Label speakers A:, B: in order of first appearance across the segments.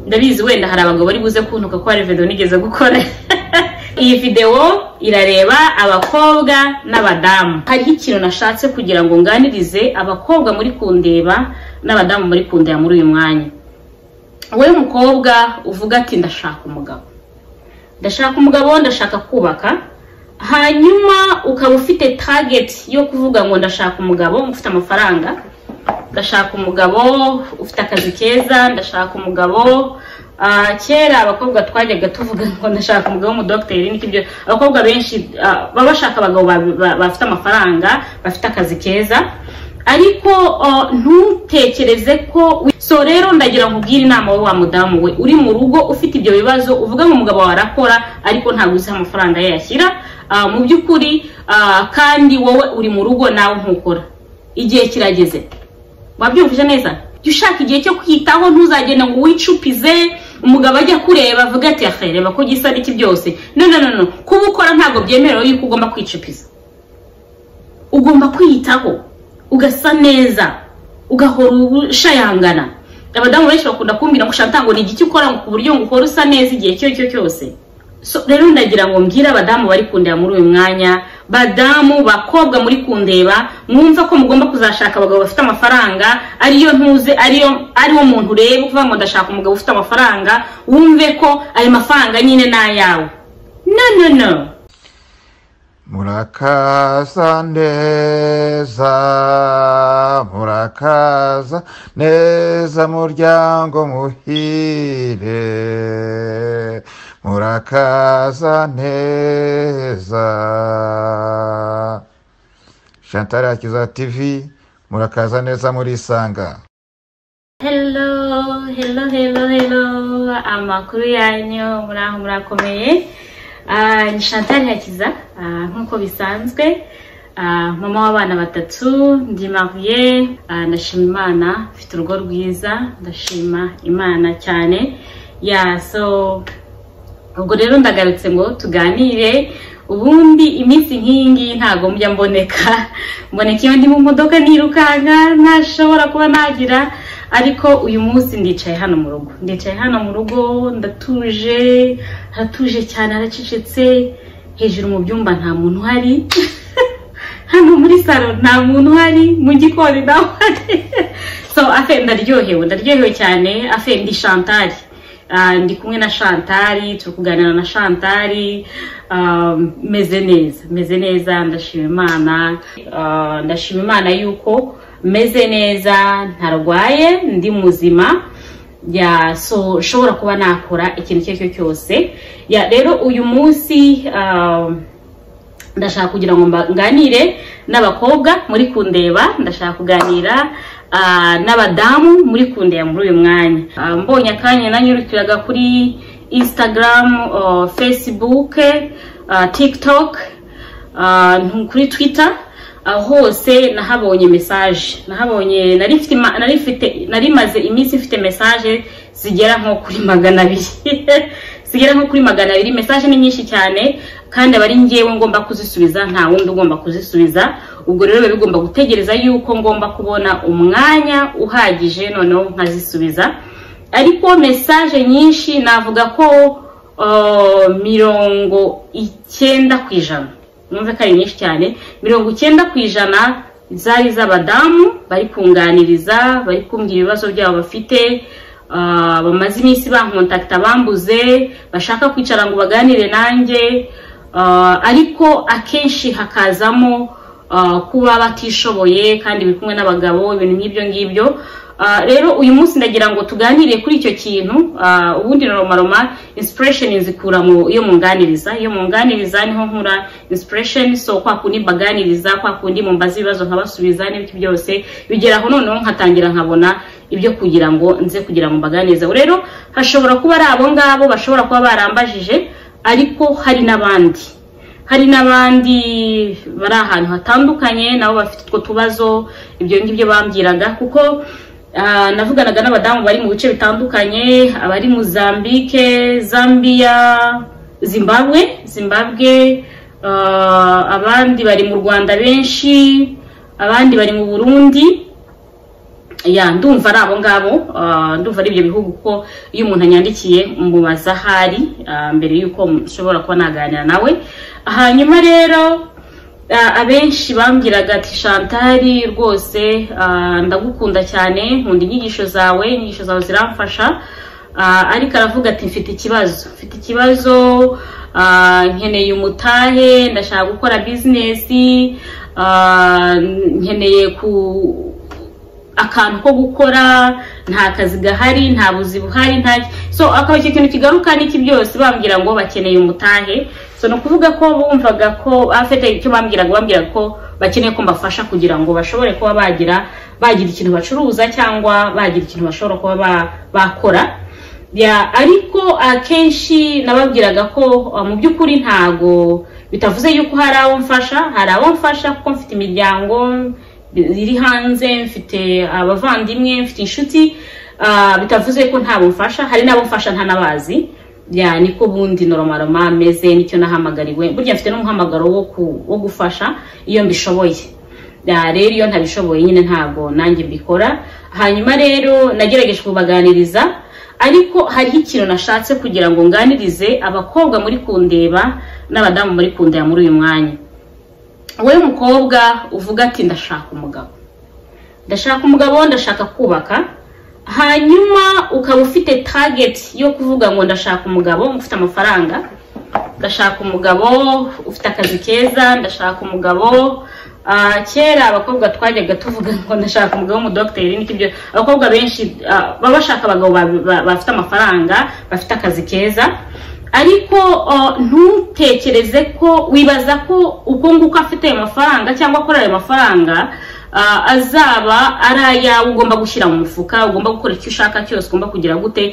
A: ndabizi wenda hari abagabo bari buze kuntuka ko hari video nigeze gukora. Iyi video irareba abakobwa n'abadamu. Hari ikintu nashatse kugira ngo nganirize abakobwa muri kundeba n'abadamu muri kundeba muri uyu mwanya. Wowe mukobwa uvuga ati ndashaka umugabo. Ndashaka umugabo, ndashaka kubaka. Hanyuma ukaba ufite target yo kuvuga ngo ndashaka umugabo ufite amafaranga. Ndashaka umugabo ufite akazi keza, ndashaka umugabo kera abakobwa twajyaga tuvuga ngo ndashaka umugabo w'umudokiteri n'ikibyo. Abakobwa benshi baba bashaka abagabo bafite amafaranga, bafite akazi keza. Ariko ntutekereze ko so rero ndagira nkubwira inama wa mudamu we uri mu rugo ufite ibyo bibazo uvuga ngo umugabo warakora ariko ntabwo uzi amafaranga yashyira mu byukuri kandi wowe uri mu rugo nawe nkukora. Igihe kirageze. Wabyumvise neza? Ushaka igihe cyo kwitaho ntuzagenda ngo wicupize umugabo ajya kureba avuga ati akhereba ko gisa n'iki byose. No. Kuba ukora ntabwo byemerewe yuko ugomba kwicupiza. Ugomba kwitaho, ugasa neza, ugahora ushayangana. Abadamu benshi bakunda kumbira ngo shantango ni igiki ukora ku buryo ngo ukora usa neza igihe cyo cyose. So rero ndagira ngo mbwira abadamu bari kundeba muri uyu mwanya, badamu bakobwa muri kundeba, mwumva ko mugomba kuzashaka abagabo bafite amafaranga, ariyo ntuze ariwo muntu ureba kuvuga ngo ndashaka umugabo ufite amafaranga, wumve ko ayo mafaranga nyine nayawe. No.
B: Murakaza neza muryango muhire, murakaza neza. Chantal Akiza TV, murakaza neza muri Sanga.
A: Hello. Amakuru yanyu murakomeye. Ni Chantal Akiza nkuko bisanzwe. Mama w'abana batatu, ndi mariée, ndashima Imana, mfite urugo rwiza, ndashima Imana cyane. So ubwo rero ndagarutse ngo tuganire. Ubundi iminsi nkingi ntago mujya mboneka iyo ndi mu modoka nirukanga ntashobora kuba nagira, ariko uyu munsi ndicaye hano mu rugo, ndatuje cyane, aracecetse. Hejuru mu byumba nta muntu hari. Hano muri salon nta muntu hari, mu gikoni naho hari. So ndaryohewe cyane. Ndi Chantal, ndi kumwe na Chantal, turi kuganira na Chantal. Meze neza, ndashima Imana yuko meze neza, ntarwaye, ndi muzima. So shobora kuba nakora ikintu cyo cyose. Rero uyu munsi ndashaka kugira ngo nganire n'abakobwa muri kundeba, ndashaka kuganira n'abadamu muri kundeba muri uyu mwanya. Mbonye akanya nanyurukiraga kuri Instagram, Facebook, TikTok, kuri Twitter, hose nahabonye message. Nari maze iminsi mfite message zigera nko kuri 200. Message ni nyinshi cyane kandi abari ngewe ngomba kuzisubiza, nta wundi ugomba kuzisubiza. Ubwo rero bigomba gutegereza yuko ngomba kubona umwanya uhagije noneho nkazisubiza. Ariko message nyinshi navuga ko 90%. Numve ko ari nyinshi cyane. 90% zari z'abadamu bari kunganiriza, bari kumbwira ibibazo byabo bafite, bamaze iminsi bankontakta bambuze, bashaka kwicara ngo baganire nanjye. Ariko akenshi hakazamo kuba batishoboye kandi biri kumwe n'abagabo, ibintu ngibyo. Rero uyu munsi ndagira ngo tuganire kuri icyo kintu. Ubundi normal inspiration nzikura iyo munganiriza niho nkura inspiration. So kwa kundi baganiriza, kwa kundi mumbaza ibibazo nkabasubiza n'ibiki byose, bigeraho noneho nkatangira nkabona ibyo kugira ngo mbaganiriza. Rero hashobora kuba ari abo ngabo bashobora kuba barambajije, ariko hari n'abandi bari ahantu hatandukanye nabo bafite utwo tubazo, ibyo ngibyo bambwiraga. Kuko navuganaga n'abadamu bari mu bice bitandukanye, abari Mozambique, Zambia, Zimbabwe, abandi bari mu Rwanda benshi, abandi bari mu Burundi, ya ndumva ari abo ngabo, ndumva ari ibyo bihugu ko iyo umuntu anyandikiye mubaza hari mbere yuko nshobora kuba naganira nawe. Hanyuma rero abenshi bambwiraga ati Chantal rwose ndagukunda cyane, nkunda inyigisho zawe ziramfasha, ariko aravuga ati mfite ikibazo nkeneye umutahe, ndashaka gukora business, nkeneye akantu ko gukora, nta kazi gahari, nta buzi buhari, so akaba icyo kintu kigaruka n'iki byose bambwira ngo bakeneye umutahe. So no kuvuga ko bumvaga ko afite icyo bambwiraga ko bakeneye ko mbafasha kugira ngo bashobore kuba bagira ikintu bacuruza cyangwa bagira ikintu bashobora kuba bakora. Ariko akenshi nababwiraga ko mu by'ukuri ntago bitavuze yuko hari abo mfasha kuko mfite imiryango iri hanze, mfite abavandimwe, mfite inshuti, bitavuze ko ntabo mfasha, hari nabo mfasha ntanabazi. Niko bundi normalement meze, nicyo nahamagariwe. Burya mfite n'umuhamagaro wo gufasha iyo mbishoboye. Rero iyo ntabishoboye nyine ntago nanjye mbikora. Hanyuma rero nagerageje kubaganiriza, ariko hariho ikintu nashatse kugira ngo nganirize abakobwa muri kundeba n'abadamu muri kundeba muri uyu mwanya. Wowe mukobwa uvuga ati ndashaka umugabo, ndashaka kubaka, hanyuma ukaba ufite target yo kuvuga ngo ndashaka umugabo ufite amafaranga, ndashaka umugabo ufite akazi keza, ndashaka umugabo kera abakobwa twajyaga tuvuga ngo ndashaka umugabo w'umudokiteri n'ikibyo. Abakobwa benshi baba bashaka abagabo bafite amafaranga, bafite akazi keza, ariko ntutekereze ko wibaza ko uko nguko afite ayo mafaranga cyangwa akora ayo mafaranga azaba ari ayawe ugomba gushyira mu mufuka, ugomba gukora icyo ushaka cyose, ugomba kugira gute.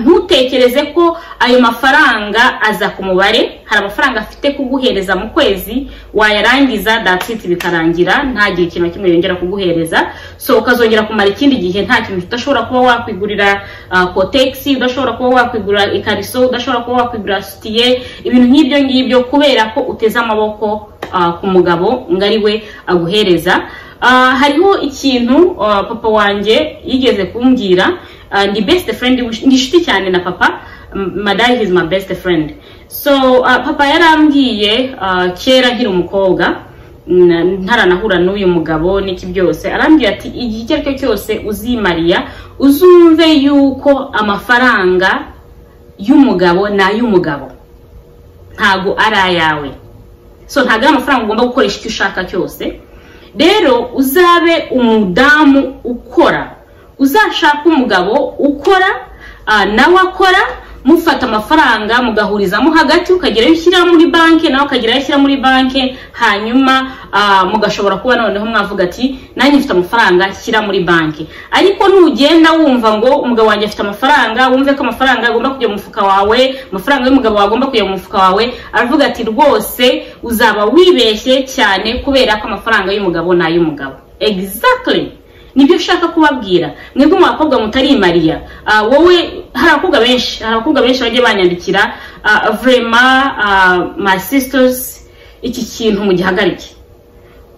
A: Ntutekereze ko ayo mafaranga aza ku mubare. Hari amafaranga afite kuguhereza mu kwezi, wayarangiza that's bikarangira, ntagire ikintu na kimwe yongera kuguhereza. So ukazongera kumara ikindi gihe nta kintu udashobora kuba wakwigurira Kotex, udashobora kuba wakwigurira ikariso, udashobora kuba wakwigurira sutiye, ibintu nk'ibyo ngibyo, kubera ko uteze amaboko ku mugabo ngari we aguhereza. Hariho ikintu papa wanjye yigeze kumbwira, ndi best friend, ndi inshuti cyane na papa. My dad is my best friend. So papa yarambwiye kera nkiri umukobwa ntaranahura n'uyu mugabo n'iki byose, arambwira ati igihe icyo aricyo cyose uzimariya uzumve yuko amafaranga y'umugabo n'ay'umugabo ntago ari ayawe. So ntago ari amafaranga ugomba gukoresha icyo ushaka cyose. Rero uzabe umudamu ukora, uzashaka umugabo ukora, nawe akora, mufata amafaranga mugahurizamo hagati, ukagerayo ushyira muri banki, nawe ukagerayo ushyira muri banki, hanyuma mugashobora kuba noneho mwavuga ati nanjye mfite amafaranga shyira muri banki. Ariko nugenda wumva ngo umugabo wanjye afite amafaranga, wumve ko amafaranga agomba kujya mu mufuka wawe, amafaranga y'umugabo agomba kujya mu mufuka wawe, aravuga ati rwose uzaba wibeshye cyane, kubera ko amafaranga y'umugabo n'ay'umugabo. Exactly nibyo ushaka kubabwira mwebwe mu bakobwa mutari Mariya. Wowe hari abakobwa benshi bagiye banyandikira, vraiment my sisters, iki kintu mu gihagarike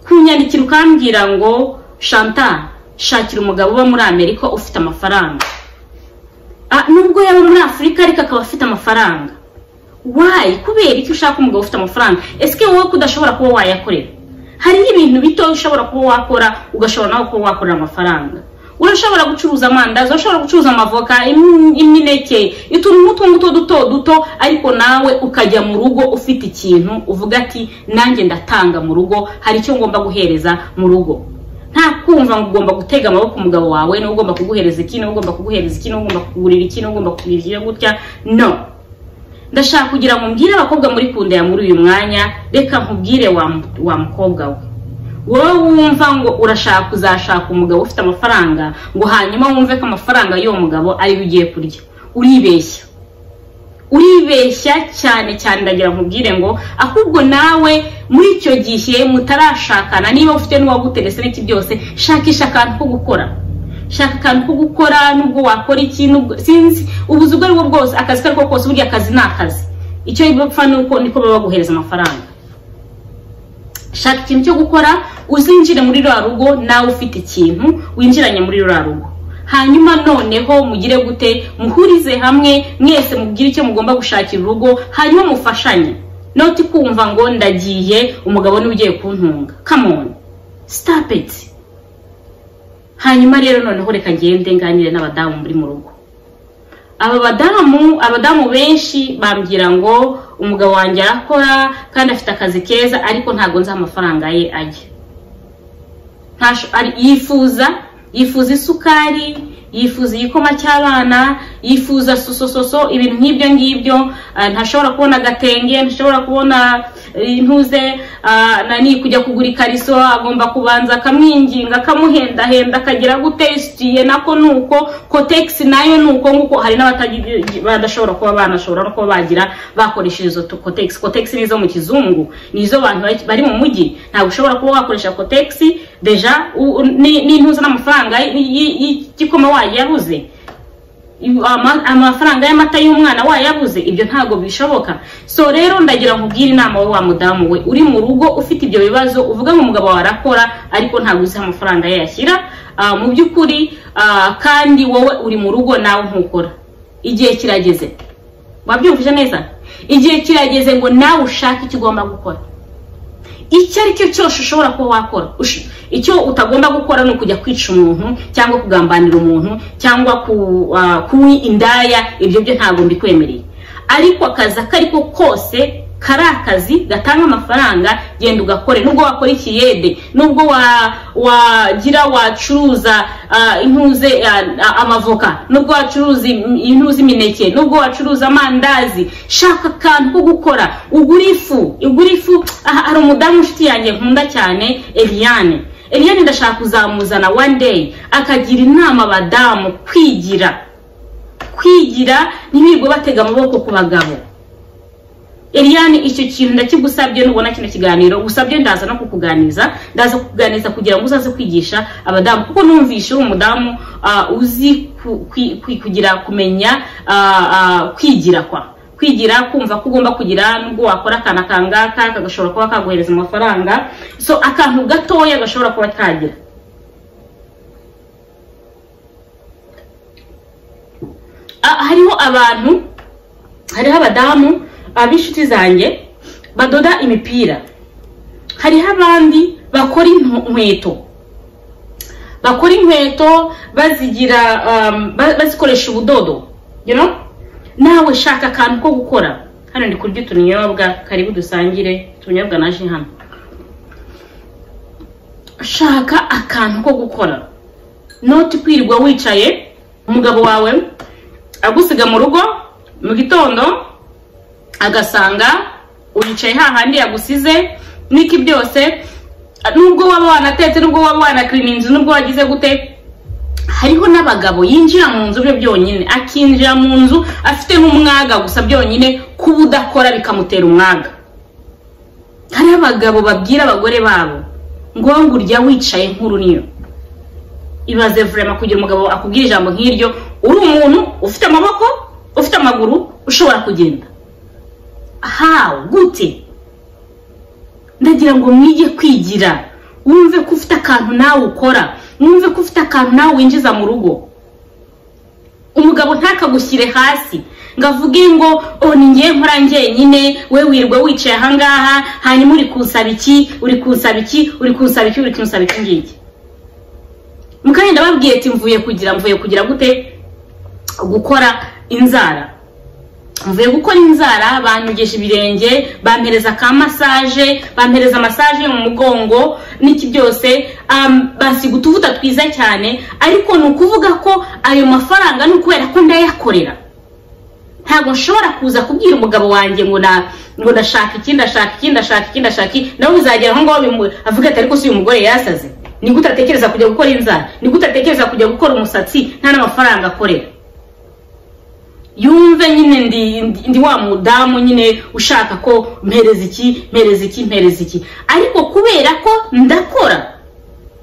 A: kunyandikira ukambwira ngo Chantal shakira umugabo uba muri Amerika ufite amafaranga, nubwo yaba muri Afrika ariko akaba afite amafaranga. Why? Kubera icyo ushaka umugabo ufite amafaranga? Eske wowe kudashobora kuba wayakorera? Hari ibintu bito ushobora kuba wakora, ugashobora nawe kuba wakorera amafaranga. Urashobora gucuruza amandazi, urashobora gucuruza amavoka, imineke, utuntu duto, ariko nawe ukajya mu rugo ufite ikintu uvuga ati nanjye ndatanga mu rugo, hari icyo ngomba guhereza mu rugo. Nta kumva ngo ugomba gutega amaboko umugabo wawe, no ugomba kuguhereza ikintu, ugomba kuguhereza ikintu, ugomba kugurira ikintu, ugomba kugurira gutya. No. Ndashaka kugira ngo mbwire abakobwa muri kundeba muri uyu mwanya, reka nkubwire wa mukobwa we. Wowe wumva ngo urashaka kuzashaka umugabo ufite amafaranga, ngo hanyuma wumve ko amafaranga y'uwo mugabo ari ugiye kurya. Uribeshya cyane cyane. Ndagira nkubwire ngo ahubwo nawe muri icyo gihe mutarashakana, niba ufite n'uwaguterese n'iki byose, shakisha akantu ko gukora. Shaka akantu ko gukora, nubwo wakora ikintu sinzi ubuzi bwo aribwo bwose, akazi kariko kose, burya akazi n'akazi. Icyo bipfa nuko niko baba baguhereza amafaranga. Shaka ikintu cyo gukora, uzinjire muri rwa rugo nawe ufite ikintu winjiranye muri rwa rugo. Hanyuma noneho mugire gute, muhurize hamwe mwese mubwire icyo mugomba gushakira urugo, hanyuma mufashanye. Noti kumva ngo ndagiye umugabo ni ugiye kuntunga. Come on, stop it. Hanyuma rero noneho reka ngende nganire n'abadamu muri mu rugo. Abadamu benshi bambwira ngo umugabo wanjye arakora kandi afite akazi keza ariko ntago nzi amafaranga ye ajye. Yifuza isukari, yifuza igikoma cy'abana, yifuza sosososo, ibintu nk'ibyo ngibyo. Ntashobora kubona gatenge, ntashobora kubona intuze nani kujya kugura ikariso, agomba kubanza kamwinginga, kamuhenda akagira gutestiye nako nuko Kotex nayo nuko nguko. Hari badashobora kuba banashobora no kuba bagira bakoresheje izo Kotex nizo mu kizungu, nizo bantu bari mu mujyi. Ntabwo ushobora kuba wakoresha Kotex deja n'intuze n'amafaranga y'igikoma wayabuze, amafaranga y'amata y'umwana wayabuze, ibyo ntago bishoboka. So rero ndagira nkubwira inama wa mudamu we uri mu rugo ufite ibyo bibazo, uvuga ngo umugabo warakora ariko ntago uzi amafaranga yashyira mu by'ukuri, kandi wowe uri mu rugo nawe ntukora. Igihe kirageze, wabyumvise neza, igihe kirageze ngo nawe ushake icyo ugomba gukora. Icyo ari cyo cyose ushobora kuba wakora. Icyo utagomba gukora no kujya kwica umuntu cyangwa kugambanira umuntu cyangwa kuwi indaya, ibyo byo ntago mbikwemereye. Ariko akazi akariko kose kari akazi gatanga amafaranga, genda ugakore. Nubwo wakora ikiyede, nubwo wacuruza intuze amavoka, nubwo wacuruza intuze imineke, nubwo wacuruza amandazi, shaka akantu ko gukora. Ugura ifu. Hari umudamu nshuti yanjye nkunda cyane, Eliane ndashaka kuzamuzana one day akagira inama abadamu kwigira ntibirwe batega amaboko ku bagabo. Eliane, icyo kintu ndakigusabye, nubona kino kiganiro gusabye ndaza no kukuganiza kugira ngo uzaze kwigisha abadamu, kuko numvishe umudamu uzi kumenya kwigira kumva ko ugomba kugira, nubwo wakora akana kangaka kagashobora kuba kaguhereza amafaranga. So akantu gatoya gashobora kuba kagira. Hariho abadamu abishuti zanjye badoda imipira. Hariho abandi bakora inkweto bazikoresha ubudodo, you know. Nawe shaka akantu ko gukora. Hano ndi kurya utunyobwa, karibu dusangire utunyobwa naje hano. Shaka akantu ko gukora, noti kwirirwa wicaye umugabo wawe agusiga mu rugo mu gitondo agasanga uyicaye hahandi yagusize niki byose, nubwo waba wanatetse, nubwo waba wanaklininze, nubwo wagize gute. Hariho n'abagabo yinjira mu nzu byo byonyine, akinjira mu nzu afite nk'umwaga gusa byonyine, kubudakora bikamutera umwaga. Hari abagabo babwira abagore babo ngo ngurya wicaye nk'uruniyo. Ibaze vraiment kugira umugabo akubwira ijambo nk'iryo, uri umuntu ufite amaboko, ufite amaguru, ushobora kugenda. Gute? Ndagira ngo mwige kwigira, wumve ko ufite akantu nawe ukora, mwumve ko ufite akantu nawe winjiza mu rugo. Umugabo ntakagushyire hasi ngavuge ngo ni ngiye nkora njyenyine, we wirwa wicaye ahangaha, hanyuma uri kunsaba iki ngiki. Mukanye ndababwiye ati mvuye kugira gute, gukora inzara. Mvuye gukora inzara, banyogesha ibirenge, bampereza ka massage, bampereza massage yo mu mugongo n'iki byose, basiga utuvuta twiza cyane. Ariko nukuvuga ko ayo mafaranga n'ukubera ko ndayakorera. Ntabwo nshobora kuza kubwira umugabo wanjye ngo ndashaka iki, nawe uzagera aho ngaho avuga ati ariko si uyu mugore yasaze. Ni gute atekereza kujya gukora inzara? Ni gute atekereza kujya gukora umusatsi nta n'amafaranga akorera? Yumve nyine ndi wa mudamu nyine ushaka ko mpereza iki. Ariko kubera ko ndakora,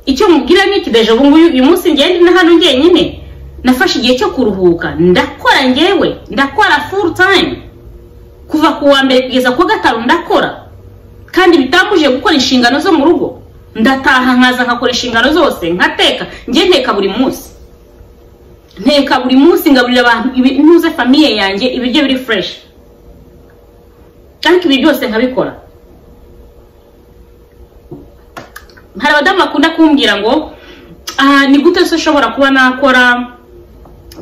A: icyo mubwira ni kideje ubu uyu munsi ngende na hano njyenyine, nafashe igihe cyo kuruhuka, ndakora full time kuva ku wa mbere kugeza ku gatanu ndakora, kandi bitambuje gukora inshingano zo mu rugo. ndataha nkaza nkakora inshingano zose nkateka. Ngiye nteka buri munsi, ngaburira abantu ntuze famille yanjye ibiryo biri fresh, ariko ibi byose nkabikora. Hari abadamu bakunda kumbwira ngo ni gute se ushobora kuba nakora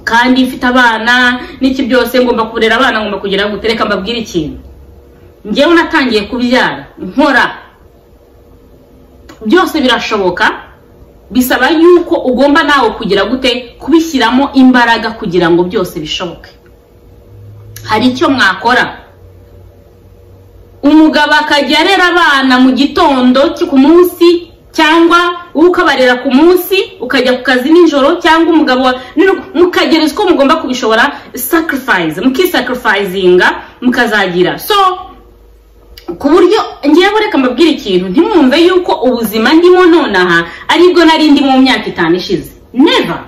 A: kandi mfite abana n'iki byose, ngomba kurera abana, ngomba kugira gutereka. Mbabwira ikintu, ngewe natangiye kubyara nkora, byose birashoboka, bisaba yuko ugomba nawe kugira gute kubishyiramo imbaraga kugira ngo byose bishoboke. Hari icyo mwakora, umugabo akajya arera abana mu gitondo ku munsi, cyangwa ukabarera ku munsi ukajya ku kazi nijoro, cyangwa umugabo mukagereza ko mugomba kubishobora, sacrifice, mukisacrificinga mukazagira. So ku buryo ngiye reka mbabwira ikintu, ntimwumve yuko ubuzima ndimo nonaha aribwo nari ndimo mu myaka 5 ishize. Never,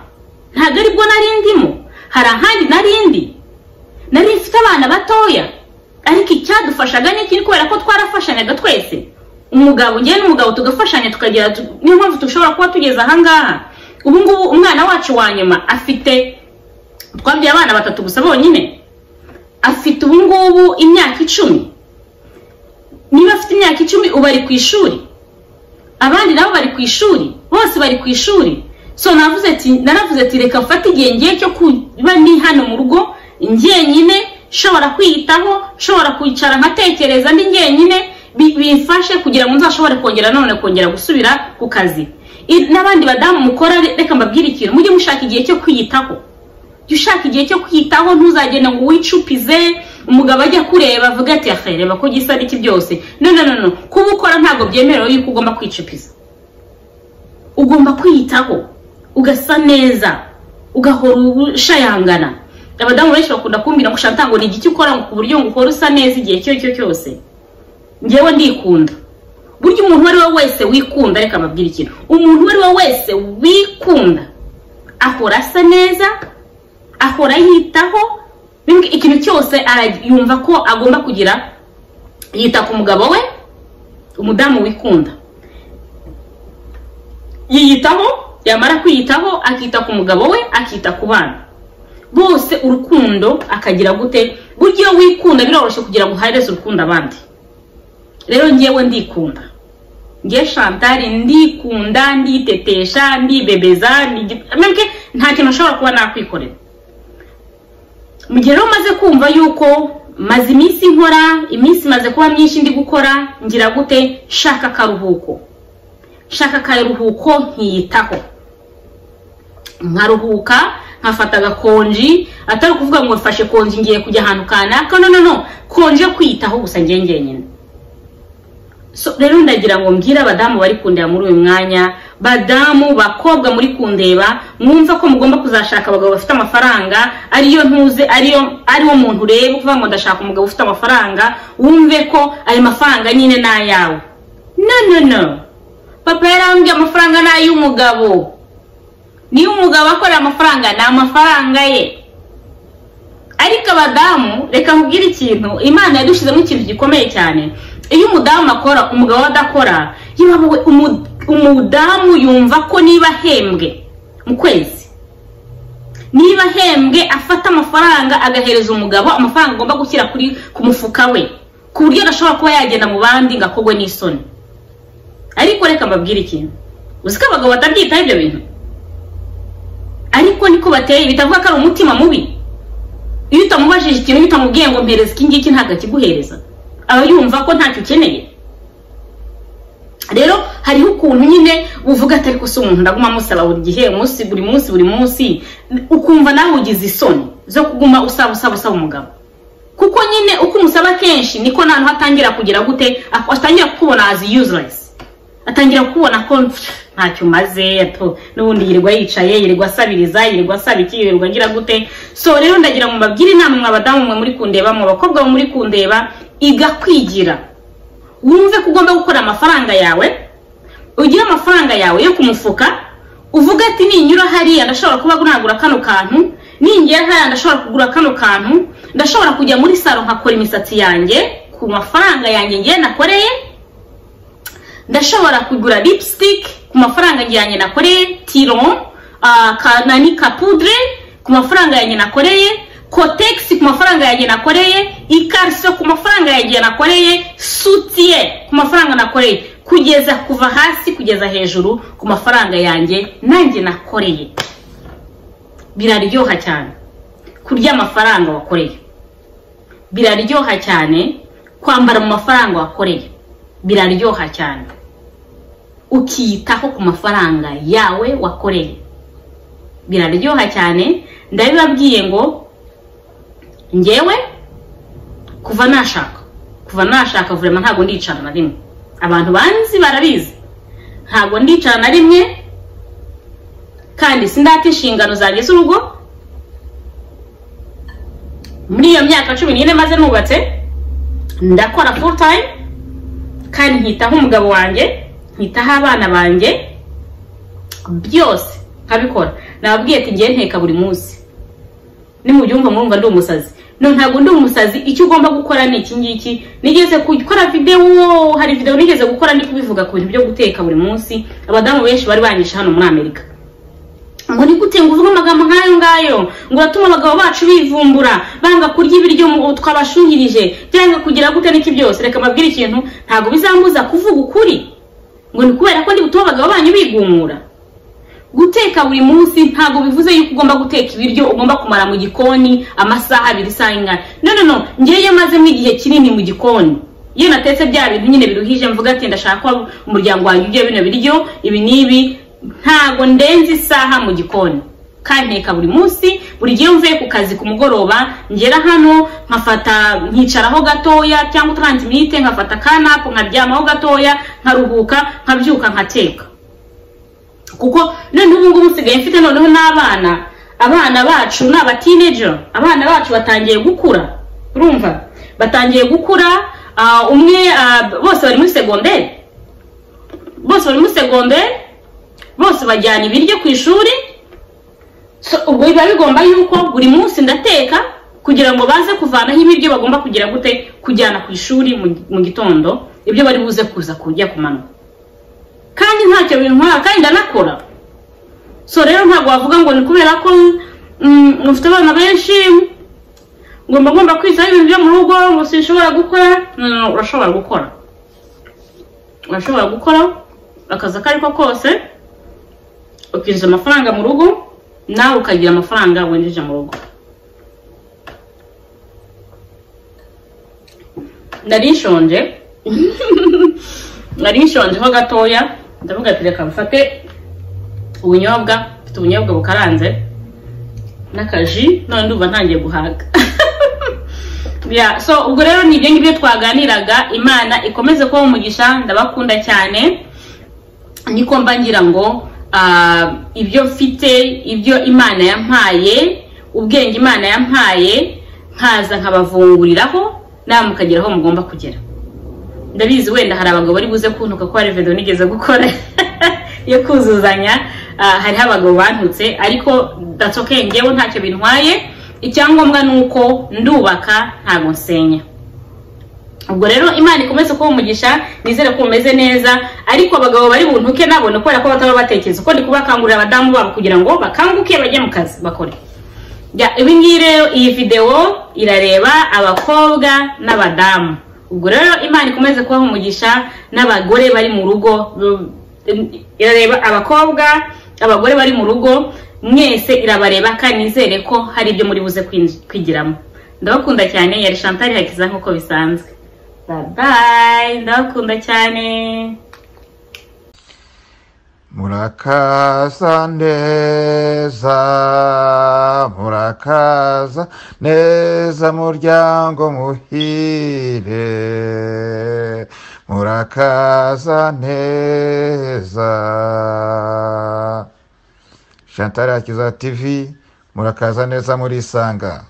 A: ntabwo aribwo nari ndimo. Hari ahandi nari mfite abana batoya, ariko icyadufashaga ni iki? Kubera ko twarafashanyaga twese, umugabo ngiye n'umugabo tugafashanya tukagira, niyo mpamvu dushobora kuba tugeze aha ngaha. Ubu ngubu umwana wacu wa nyuma afite, twabyaye abana 3 gusa bonyine, afite ubu ngubu imyaka 10. Niba afite imyaka 10 ubu ari ku ishuri, abandi nabo bari ku ishuri, bose bari ku ishuri. So naravuze ati reka mfate igihe ngiye cyo kuba ni hano mu rugo njyenyine, shobora kwiyitaho, shobora kwicara nkatekereza ndi njyenyine, bimfashe kugira ngo nzashobore kongera gusubira ku kazi. N'abandi badamu mukora, reka mbabwire ikintu, mujye mushaka igihe cyo kwiyitaho. Ushaka igihe cyo kwiyitaho, ntuzagenda ngo wicupize umugabo ajya kureba avuga ati reba ko gisa n'iki byose. No, kuba ukora ntabwo byemerewe yuko ugomba kwicupiza. Ugomba kwiyitaho, ugasa neza, ugahora ushayangana. Abadamu benshi bakunda kumbwira ngo Chantal ngo ni igiki ukora ku buryo ngo ukora usa neza igihe cyo cyose. Ngewe ndikunda. Burya umuntu wari we wese wikunda, reka mbabwira ikintu, umuntu wari we wese wikunda ahora asa neza, ahora yitaho, ikintu cyose yumva ko agomba kugira, yita ku mugabo we. Umudamu wikunda yiyitaho, yamara kwiyitaho akita ku mugabo we, akita ku bana bose, urukundo akagira gute. Buryo wikunda biroroshye kugira ngo uhereze urukundo abandi. Rero ngewe ndikunda, ngiye Chantal ndikunda, nditetesha, ndibebeza, nta kintu nshobora kuba nakwikorera. Mu gihe rero maze kumva yuko maze iminsi nkora, iminsi maze kuba myinshi ndi gukora, ngira gute shaka karuhuko, nkiyitaho, nkaruhuka, nkafata agakonji. Atari kuvuga ngo mfashe konji ngiye kujya ahantu kanaka, no, konje kwiyitaho gusa ngenyine. So rero ndagira ngo mbwira abadamu bari kundeba muri uyu mwanya, badamu bakobwa muri kundeba, mwumva ko mugomba kuzashaka abagabo bafite amafaranga, ariyo ntuze, ariwo muntu ureba kuvuga ngo ndashaka umugabo ufite amafaranga, wumve ko ayo mafaranga nyine nayawe. No, papa yarambye amafaranga n'ay'umugabo. Niyo umugabo akora amafaranga, na amafaranga ye. Ariko abadamu, reka nkubwire ikintu, Imana yadushizemo ikintu gikomeye cyane. Iyo umudamu akora, umugabo adakora, yibawe umudamu yumva ko niba hembwe mu kwezi, niba hembwe afata amafaranga agahereza umugabo, amafaranga agomba gushyira ku mufuka we, ku buryo adashobora kuba yagenda mu bandi ngakogwe n'isoni. Ariko reka mbabwire ikintu, uziko abagabo batabyitaho ibyo bintu, ariko niko bateye. Bitavuga ko ari umutima mubi. Iyo utamubajije ikintu, utamubwiye ngo mpereza iki ngiki, ntabwo akiguhereza, aba yumva ko ntacyo ukeneye. Rero hariho ukuntu nyine uvuga ati ariko se umuntu ndaguma musaba buri gihe, buri munsi, ukumva nawe ugize isoni zo kuguma usaba umugabo. Kuko nyine uko umusaba kenshi niko nantu hatangira kugira gute, atangira kukubona as useless, atangira kukubona ko ntacyo maze, n'ubundi yirirwa yicaye, yirirwa asabiriza, yirirwa asaba iki, yirirwa ngira gute. So rero ndagira ngo mbabwire inama mwe abadamu mwe muri kundeba, mwe abakobwa muri kundeba, iga kwigira. Wumve ko ugomba gukora amafaranga yawe, ugira amafaranga yawe yo kumufuka, uvuga ati ninyura hariya ndashobora kuba nagura kano kantu, ningiye hariya ndashobora kugura kano kantu, ndashobora kujya muri salon nkakora imisatsi yanjye ku mafaranga yanjye ngiye nakoreye, ndashobora kugura lipstick ku mafaranga yanjye nakoreye, tiron kanani kapudre ku mafaranga yanjye nakoreye, Kotex ku mafaranga yanjye nakoreye, ikarso ku mafaranga yanjye nakoreye, soutien ku mafaranga nakoreye, kugeza kuva hasi kugeza hejuru ku mafaranga yanjye nanjye nakoreye. Biraryoha cyane kurya amafaranga wakoreye, biraryoha cyane kwambara mu mafaranga wakoreye, biraryoha cyane ukiyitaho ku mafaranga yawe wakoreye, biraryoha cyane. Ndabibabwiye ngo ngewe kuva nashaka vraiment ntago ndicara na rimwe. Abantu banzi barabizi ntago ndicara na rimwe, kandi sindata inshingano zanjye z'urugo. Muri iyo myaka 14 maze nubatse, ndakora full time kandi nkitaho umugabo wanjye, nkitaho abana banjye, byose nkabikora. Nababwiye ati ngiye nteka buri munsi, ni mu byumva murumva ndi umusazi. No, ntago ndi umusazi. Icyo ugomba gukora ni iki ngiki. Nigeze gukora video, hari video nigeze gukora ndi kubivuga ku bintu byo guteka buri munsi. Abadamu benshi bari banyisha hano muri Amerika, ngo ni gute ngo uvuga amagambo nk'ayo ngayo, ngo atuma abagabo bacu bivumbura, banga kurya ibiryo mu twabashuhirije, byanga kugira gute n'iki byose. Reka mabwire ikintu, ntago bizambuza kuvuga ukuri ngo ni kubera ko ndi gutuma abagabo banyu bigumura. Guteka buri munsi ntago bivuze yuko ugomba guteka ibiryo ugomba kumara mu gikoni amasaha 2 saa ingana. No, ngiye maze mu gihe kinini mu gikoni. Iyo natetse bya bintu nyine biruhije, mvuga ati ndashaka ko umuryango wanjye ujye bino biryo ibi nibi, ntago ndenze isaha mu gikoni. Kandi nteka buri munsi, buri gihe mvuye ku kazi ku mugoroba ngera hano nkafata nkicaraho gatoya cyangwa 30 minutes, nkafata kanapo nkaryamaho gatoya, nkaruhuka, nkabyuka nkateka. Kuko none ubu ngubu nsigaye mfite noneho n'abana, abana bacu n'aba teenager, abana bacu batangiye gukura, urumva batangiye gukura. Umwe bose bari muri secondaire, bose bajyana ibiryo ku ishuri. So ubwo biba bigomba yuko buri munsi ndateka kugira ngo baze kuvanaho ibiryo bagomba kugira gute kujyana ku ishuri mu gitondo, ibyo bari buze kuza kujya kumano. Kandi ntacyo bintwara, kandi ndanakora. So rero ntabwo wavuga ngo ni kubera ko mufite abana benshi ngomba kwitaho ibintu byo mu rugo ngo sinshobora gukora. No, urashobora gukora akazi kariko kose, ukinjiza amafaranga mu rugo, nawe ukagira amafaranga wenjeje mu rugo. Nari nshonje ho gatoya, ndavuga ati reka mfate ubunyobwa, mfite ubunyobwa bukaranze n'akaji, none ndumva ntangiye guhaga. So ubwo rero ni ibyo ngibyo twaganiraga. Imana ikomeze kuba umugisha, ndabakunda cyane. Niko mbangira ngo ibyo mfite, ibyo Imana yampaye, ubwenge Imana yampaye, nkaza nkabavunguriraho namwe mukageraho mugomba kugera. Ndabizi wenda hari abagabo bari buze kuntuka ko hari video nigeze gukora yo kuzuzanya, hari abagabo bantutse, ariko that's okay, ngewe ntacyo bintwaye. Icyangombwa nuko ndubaka ntago nsenya. Ubwo rero Imana ikomeze kuba umugisha, nizere ko umeze neza. Ariko abagabo bari buntuke nabo no kwera ko bataba batekereza ko ndi kubakangurira abadamu babo kugira ngo bakanguke bajye mu kazi bakore. Ibi ngire iyi video irareba abakobwa n'abadamu. Ubwo rero Imana ikomeze kuba umugisha, n'abagore bari mu rugo irareba abakobwa, abagore bari mu rugo mwese irabareba, kandi nizere ko hari ibyo muri buze kwigiramo. Ndabakunda cyane. Yari Chantal Hakiza nkuko bisanzwe. Bye bye, ndabakunda cyane.
B: Murakaza neza muryango muhire, murakaza neza. Chantal Hakiza TV, murakaza neza muri Isanga.